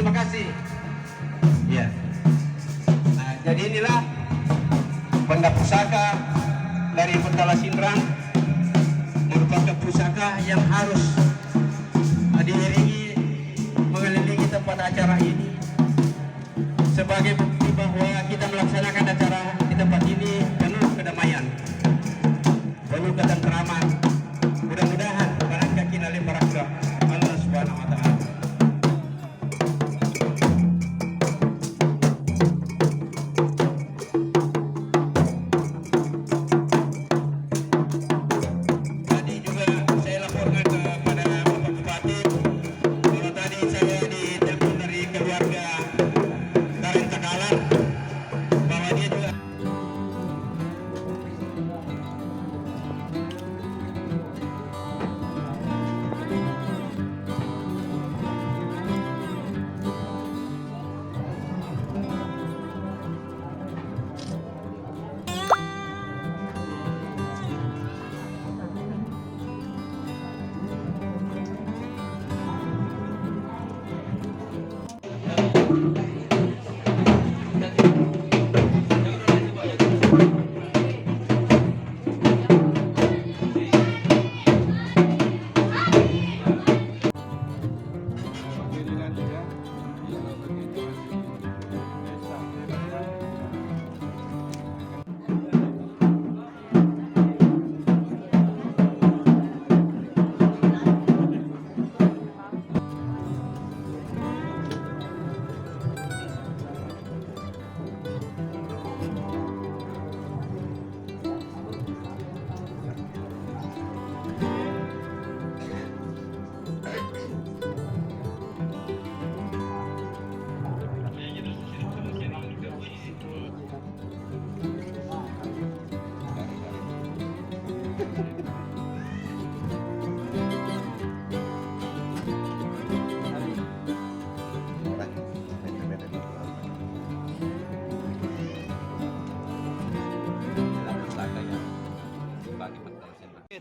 terima kasih. Ya. Nah, jadi inilah benda pusaka dari Betala Sindrang, merupakan pusaka yang harus diiringi mengelilingi tempat acara ini sebagai bukti bahwa kita melaksanakan acara di tempat ini penuh kedamaian, penuh ketentraman. Mudah-mudahan barangkali kita barakah Allah Subhanahu wa taala. Tadi juga saya laporkan kepada Bapak Bupati kalau tadi saya ditelepon dari keluarga Karen Takalar bahwa dia juga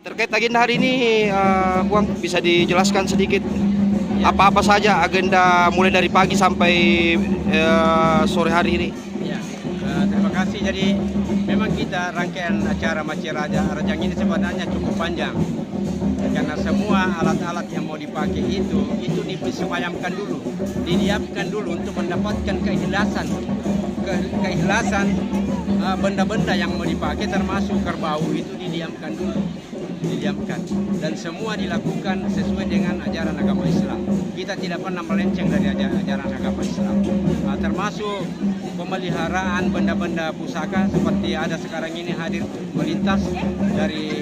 Terkait agenda hari ini, Buang bisa dijelaskan sedikit apa-apa saja agenda mulai dari pagi sampai sore hari ini? Ya, terima kasih. Jadi memang kita rangkaian acara Masjid Raja Rajang ini sebenarnya cukup panjang karena semua alat-alat yang mau dipakai itu disemayamkan dulu, didiamkan dulu untuk mendapatkan keikhlasan benda-benda yang mau dipakai termasuk kerbau itu didiamkan dulu. Dan semua dilakukan sesuai dengan ajaran agama Islam. Kita tidak pernah melenceng dari ajaran agama Islam. Termasuk pemeliharaan benda-benda pusaka seperti ada sekarang ini hadir melintas dari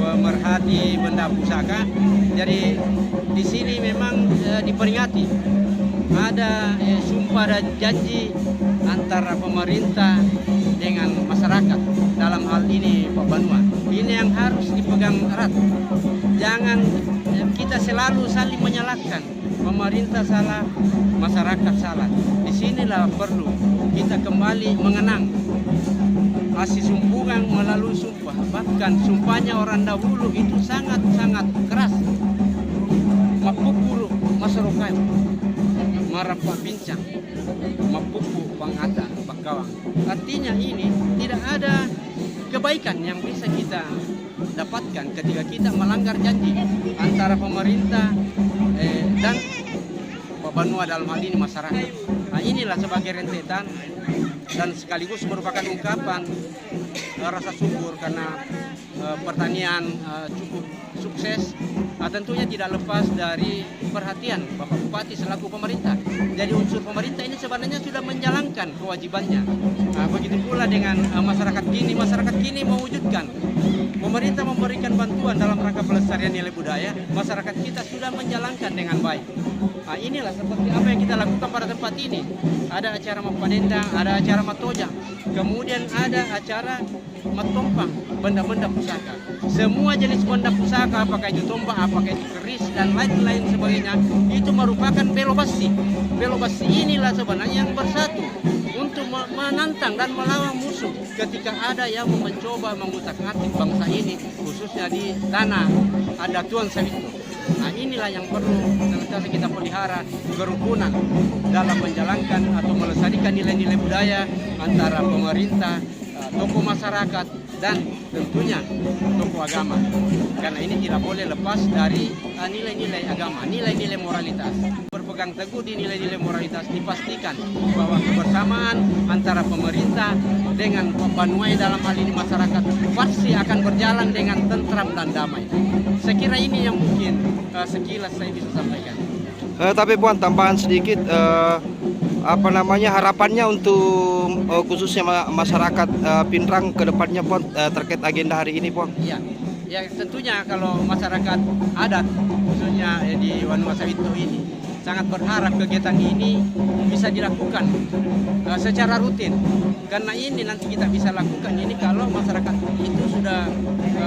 pemerhati benda pusaka. Jadi di sini memang diperingati ada sumpah dan janji antara pemerintah dengan masyarakat. Dalam hal ini Pak Banua, ini yang harus dipegang erat. Jangan kita selalu saling menyalahkan. Pemerintah salah, masyarakat salah. Disinilah perlu kita kembali mengenang kasih sumpungan melalui sumpah. Bahkan sumpahnya orang dahulu itu sangat-sangat keras. Mapupuru masyarakat, marapa pincang, mapupu pangata bakawang. Artinya ini tidak ada kebaikan yang bisa kita dapatkan ketika kita melanggar janji antara pemerintah dan Pak Banua dalam hal ini masyarakat. Nah, inilah sebagai rentetan dan sekaligus merupakan ungkapan rasa syukur karena pertanian cukup sukses. Tentunya tidak lepas dari perhatian Bapak Bupati selaku pemerintah. Jadi unsur pemerintah ini sebenarnya sudah menjalankan kewajibannya. Begitu pula dengan masyarakat kini mewujudkan. Pemerintah memberikan bantuan dalam rangka pelestarian nilai budaya. Masyarakat kita sudah menjalankan dengan baik. Inilah seperti apa yang kita lakukan pada tempat ini. Ada acara Mapanendang, ada acara Matojang, kemudian ada acara Matompang, benda-benda pusaka. Semua jenis benda pusaka, apakah itu tombak, apakah itu keris, dan lain-lain sebagainya, itu merupakan belobasi. Belobasi inilah sebenarnya yang bersatu untuk menantang dan melawan musuh ketika ada yang mencoba mengutak-atik bangsa ini, khususnya di tanah adat Tuan Sawito. Nah, inilah yang perlu senantiasa kita pelihara, kerukunan dalam menjalankan atau melestarikan nilai-nilai budaya antara pemerintah, tokoh masyarakat, dan tentunya tokoh agama. Karena ini tidak boleh lepas dari nilai-nilai agama, nilai-nilai moralitas. Berpegang teguh di nilai-nilai moralitas, dipastikan bahwa kebersamaan antara pemerintah dengan Banuai dalam hal ini masyarakat pasti akan berjalan dengan tentram dan damai. Saya kira ini yang mungkin sekilas saya bisa sampaikan. Tapi Puan, tambahan sedikit, harapannya untuk khususnya masyarakat Pinrang ke depannya, Puan, terkait agenda hari ini, Puan? Ya tentunya kalau masyarakat adat khususnya di Wanua Sawito ini sangat berharap kegiatan ini bisa dilakukan secara rutin, karena ini nanti kita bisa lakukan ini kalau masyarakat itu sudah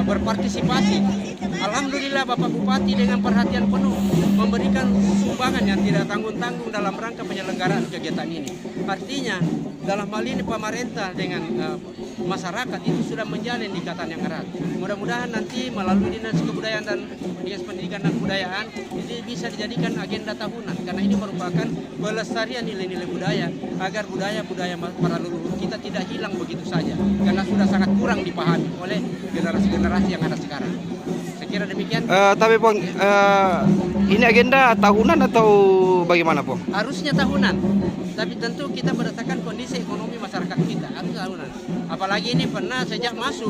berpartisipasi. Alhamdulillah Bapak Bupati dengan perhatian penuh memberikan sumbangan yang tidak tanggung-tanggung dalam rangka penyelenggaraan kegiatan ini. Artinya dalam hal ini pemerintah dengan masyarakat itu sudah menjalin ikatan yang erat. Mudah-mudahan nanti melalui Dinas Kebudayaan dan Dinas Pendidikan dan Kebudayaan ini bisa dijadikan agenda tahunan, karena ini merupakan pelestarian nilai-nilai budaya agar budaya-budaya para leluhur kita tidak hilang begitu saja, karena sudah sangat kurang dipahami oleh generasi-generasi yang ada sekarang. Saya kira demikian. Tapi Puan, ini agenda tahunan atau bagaimana, Puan? Harusnya tahunan, tapi tentu kita berdasarkan kondisi ekonomi masyarakat kita harus tahunan. Apalagi ini pernah sejak masuk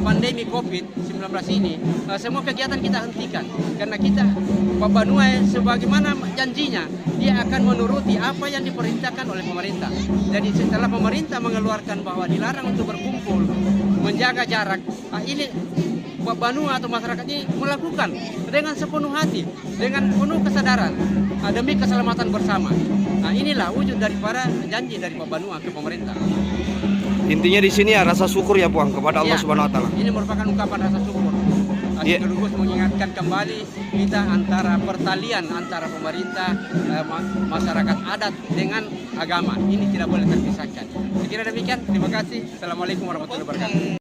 pandemi COVID-19 ini, semua kegiatan kita hentikan karena kita Pak Banuai sebagaimana janjinya dia akan menuruti apa yang diperintahkan oleh pemerintah. Jadi setelah pemerintah mengeluarkan bahwa dilarang untuk berkumpul, menjaga jarak, ini Pak Banua atau masyarakat ini melakukan dengan sepenuh hati, dengan penuh kesadaran demi keselamatan bersama. Nah, inilah wujud daripada janji dari Pak Banua ke pemerintah. Intinya di sini ya rasa syukur ya, Puan, kepada Allah Subhanahu wa taala. Ini merupakan ungkapan rasa syukur. Sekaligus mengingatkan kembali kita antara pertalian antara pemerintah, masyarakat adat dengan agama. Ini tidak boleh terpisahkan. Saya kira demikian. Terima kasih. Assalamualaikum warahmatullahi wabarakatuh.